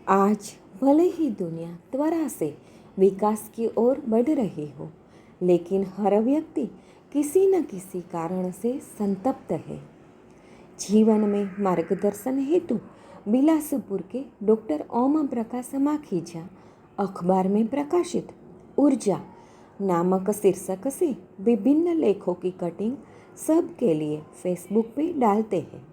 आज भले ही दुनिया त्वरा से विकास की ओर बढ़ रही हो, लेकिन हर व्यक्ति किसी न किसी कारण से संतप्त है। जीवन में मार्गदर्शन हेतु बिलासपुर के डॉक्टर ओम प्रकाश माखीजा अखबार में प्रकाशित ऊर्जा नामक शीर्षक से विभिन्न लेखों की कटिंग सबके लिए फेसबुक पे डालते हैं।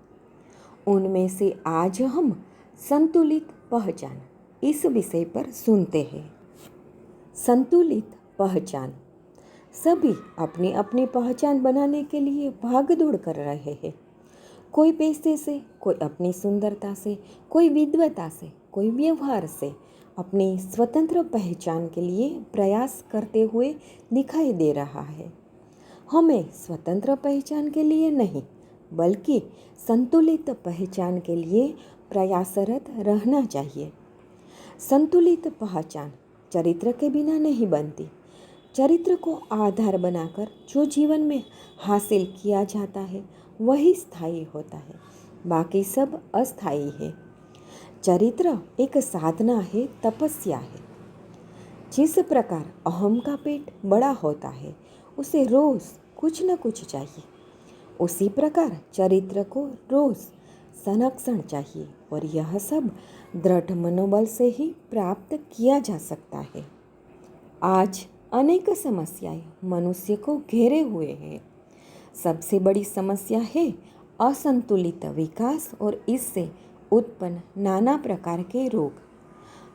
उनमें से आज हम संतुलित पहचान इस विषय पर सुनते हैं। संतुलित पहचान। सभी अपनी अपनी पहचान बनाने के लिए भागदौड़ कर रहे हैं। कोई पैसे से, कोई अपनी सुंदरता से, कोई विद्वता से, कोई व्यवहार से अपनी स्वतंत्र पहचान के लिए प्रयास करते हुए दिखाई दे रहा है। हमें स्वतंत्र पहचान के लिए नहीं, बल्कि संतुलित पहचान के लिए प्रयासरत रहना चाहिए। संतुलित पहचान चरित्र के बिना नहीं बनती। चरित्र को आधार बनाकर जो जीवन में हासिल किया जाता है वही स्थायी होता है, बाकी सब अस्थायी है। चरित्र एक साधना है, तपस्या है। जिस प्रकार अहम का पेट बड़ा होता है, उसे रोज कुछ न कुछ चाहिए, उसी प्रकार चरित्र को रोज संरक्षण चाहिए, और यह सब दृढ़ मनोबल से ही प्राप्त किया जा सकता है। आज अनेक समस्याएं मनुष्य को घेरे हुए हैं। सबसे बड़ी समस्या है असंतुलित विकास और इससे उत्पन्न नाना प्रकार के रोग।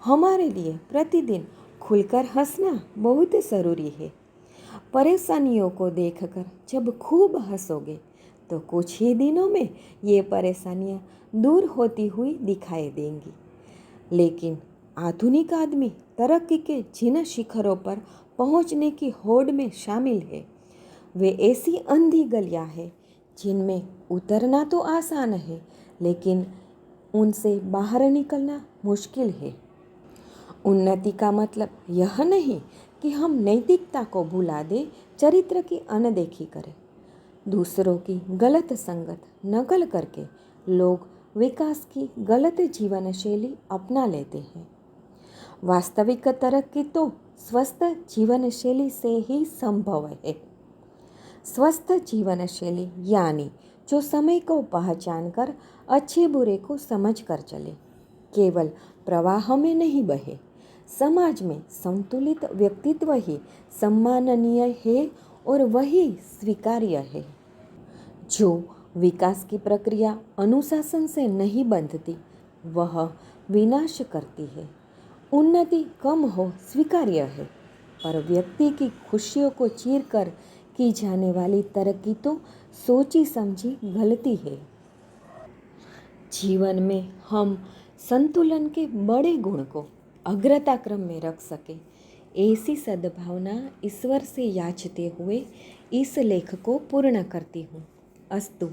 हमारे लिए प्रतिदिन खुलकर हंसना बहुत ज़रूरी है। परेशानियों को देखकर जब खूब हंसोगे तो कुछ ही दिनों में ये परेशानियां दूर होती हुई दिखाई देंगी। लेकिन आधुनिक आदमी तरक्की के जिन शिखरों पर पहुंचने की होड़ में शामिल है, वे ऐसी अंधी गलियां हैं जिनमें उतरना तो आसान है, लेकिन उनसे बाहर निकलना मुश्किल है। उन्नति का मतलब यह नहीं कि हम नैतिकता को भुला दें, चरित्र की अनदेखी करें। दूसरों की गलत संगत नकल करके लोग विकास की गलत जीवन शैली अपना लेते हैं। वास्तविक तरक्की तो स्वस्थ जीवन शैली से ही संभव है। स्वस्थ जीवन शैली यानी जो समय को पहचान कर अच्छे बुरे को समझ कर चले, केवल प्रवाह में नहीं बहे। समाज में संतुलित व्यक्तित्व ही सम्माननीय है और वही स्वीकार्य है। जो विकास की प्रक्रिया अनुशासन से नहीं बंधती, वह विनाश करती है। उन्नति कम हो स्वीकार्य है, पर व्यक्ति की खुशियों को चीर कर की जाने वाली तरक्की तो सोची समझी गलती है। जीवन में हम संतुलन के बड़े गुण को अग्रता क्रम में रख सके, ऐसी सद्भावना ईश्वर से याचते हुए इस लेख को पूर्ण करती हूँ। अस्तु।